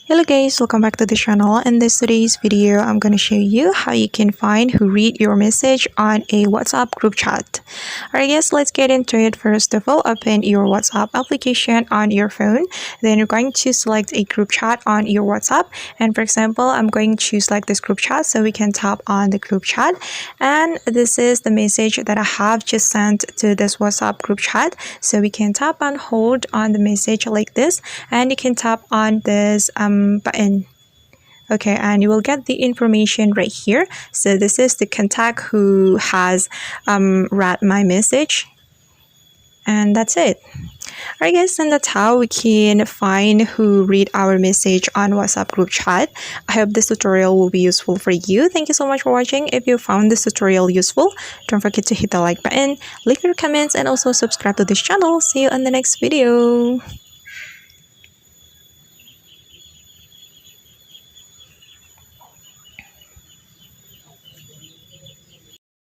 Hello guys, welcome back to the channel. In this today's video, I'm going to show you how you can find who read your message on a WhatsApp group chat. Alright guys, let's get into it. First of all, open your WhatsApp application on your phone. Then you're going to select a group chat on your WhatsApp. And for example, I'm going to select this group chat so we can tap on the group chat. And this is the message that I have just sent to this WhatsApp group chat. So we can tap and hold on the message like this, and you can tap on this button. Okay, and you will get the information right here. So this is the contact who has read my message, and that's it. Alright guys, and that's how we can find who read our message on WhatsApp group chat. I hope this tutorial will be useful for you. Thank you so much for watching. If you found this tutorial useful, don't forget to hit the like button, leave your comments, and also subscribe to this channel. See you on the next video.